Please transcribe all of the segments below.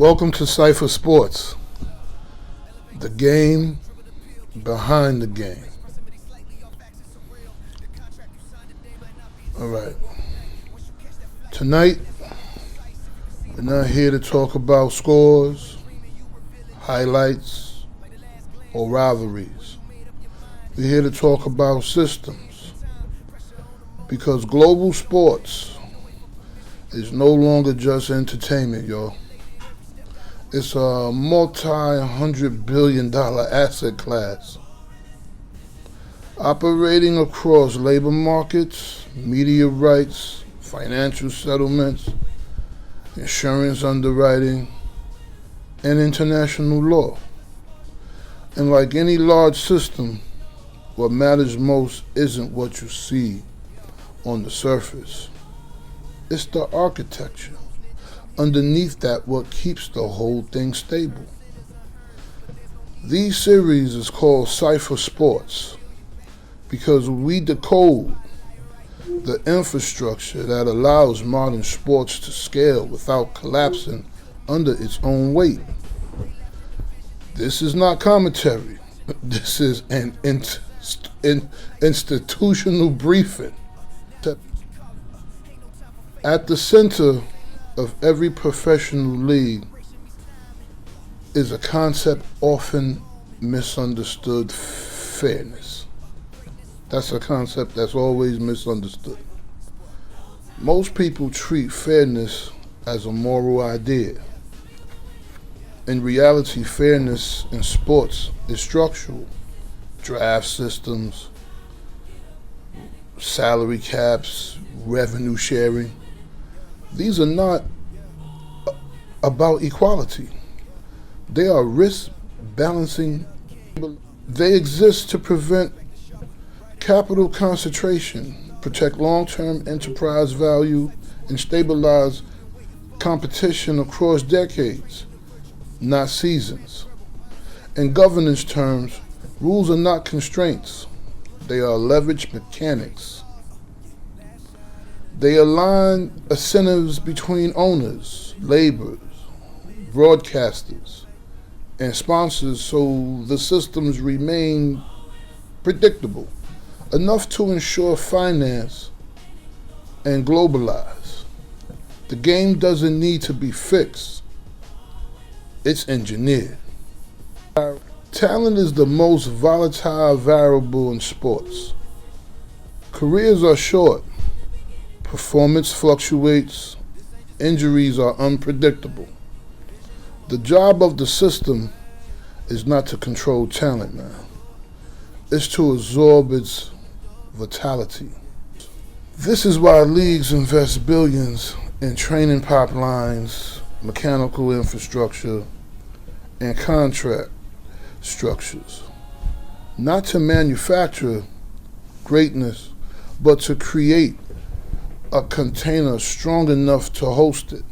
Welcome to Cipher Sports, the game behind the game. All right. Tonight, we're not here to talk about scores, highlights, or rivalries. We're here to talk about systems, because global sports is no longer just entertainment, y'all. It's a multi-$100 billion asset class operating across labor markets, media rights, financial settlements, insurance underwriting, and international law. And like any large system, what matters most isn't what you see on the surface. It's the architecture underneath that, what keeps the whole thing stable. These series is called Cipher Sports because we decode the infrastructure that allows modern sports to scale without collapsing under its own weight. This is not commentary. This is an institutional briefing. At the center of every professional league is a concept often misunderstood: fairness. That's a concept that's always misunderstood. Most people treat fairness as a moral idea. In reality, fairness in sports is structural. Draft systems, salary caps, revenue sharing. These are not about equality. They are risk balancing. They exist to prevent capital concentration, protect long-term enterprise value, and stabilize competition across decades, not seasons. In governance terms, rules are not constraints. They are leverage mechanics. They align incentives between owners, laborers, broadcasters, and sponsors so the systems remain predictable, enough to ensure finance and globalize. The game doesn't need to be fixed. It's engineered. Talent is the most volatile variable in sports. Careers are short. Performance fluctuates. Injuries are unpredictable. The job of the system is not to control talent, man. It's to absorb its vitality. This is why leagues invest billions in training pipelines, mechanical infrastructure, and contract structures. Not to manufacture greatness, but to create a container strong enough to host it.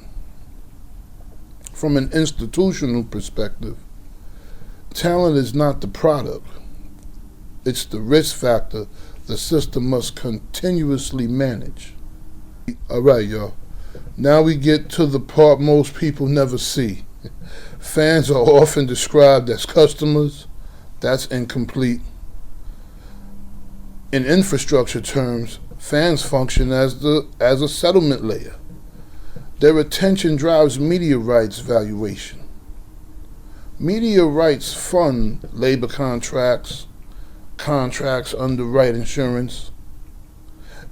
From an institutional perspective, talent is not the product. It's the risk factor the system must continuously manage. All right, y'all. Now we get to the part most people never see. Fans are often described as customers. That's incomplete. In infrastructure terms, fans function as a settlement layer. Their attention drives media rights valuation. Media rights fund labor contracts underwrite insurance.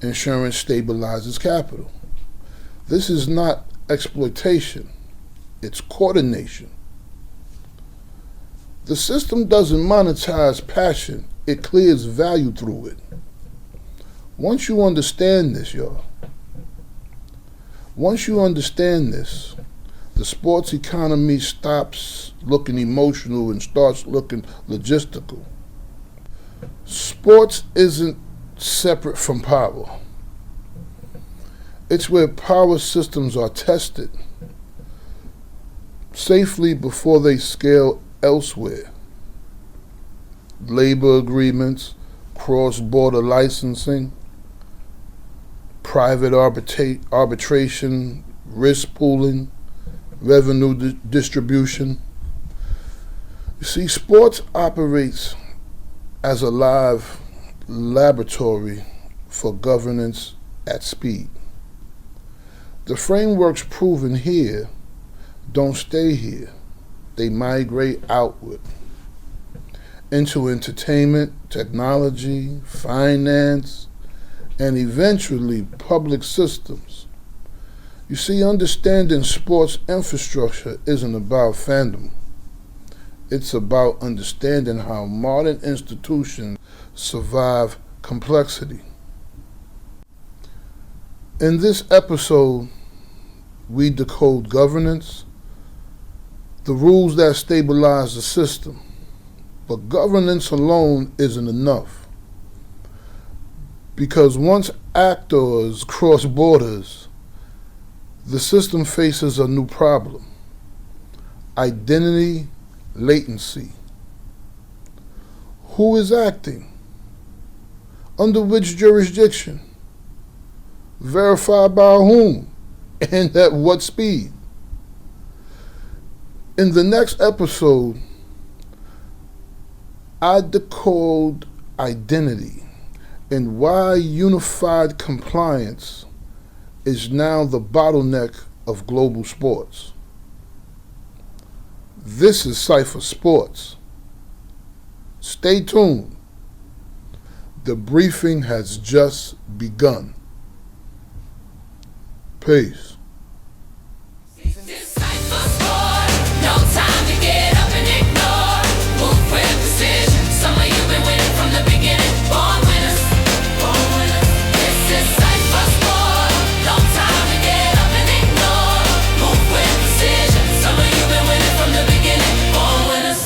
Insurance stabilizes capital. This is not exploitation, it's coordination. The system doesn't monetize passion, it clears value through it. Once you understand this, y'all, the sports economy stops looking emotional and starts looking logistical. Sports isn't separate from power. It's where power systems are tested safely before they scale elsewhere. Labor agreements, cross-border licensing, private arbitration, risk pooling, revenue distribution. You see, sports operates as a live laboratory for governance at speed. The frameworks proven here don't stay here. They migrate outward into entertainment, technology, finance, and eventually public systems. You see, understanding sports infrastructure isn't about fandom. It's about understanding how modern institutions survive complexity. In this episode, we decode governance, the rules that stabilize the system. But governance alone isn't enough. Because once actors cross borders, the system faces a new problem: identity latency. Who is acting? Under which jurisdiction? Verified by whom? And at what speed? In the next episode, I decode identity and why unified compliance is now the bottleneck of global sports. This is Cipher Sports. Stay tuned. The briefing has just begun. Peace. Cipher Sports, no time to get up and ignore. Move with precision. Some of you been winning from the beginning. Born winners, born winners. This is Cipher Sports, no time to get up and ignore. Move with precision. Some of you been winning from the beginning. Born winners,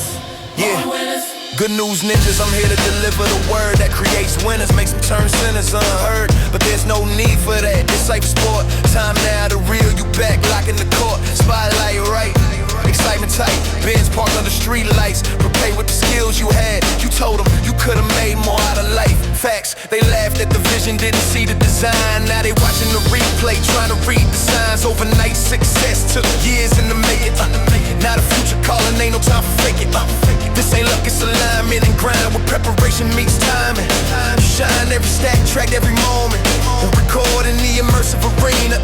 born winners. Good news, ninjas, I'm here to deliver the word that creates winners, makes them turn sinners unheard. But there's no need for that, it's Cipher Sport. Time now to reel you back, locking the court. Spotlight right, excitement tight. Benz parked under street lights, prepared with the skills you had. You told them you could've made more out of life. Facts, they laughed at the vision, didn't see the design. Now they watching the replay, trying to read the signs. Overnight success took years in the making. Now the future calling, ain't no time for faking. This ain't luck, it's alignment and grind with preparation meets timing. You shine every stack, track every moment, and record in the immersive arena.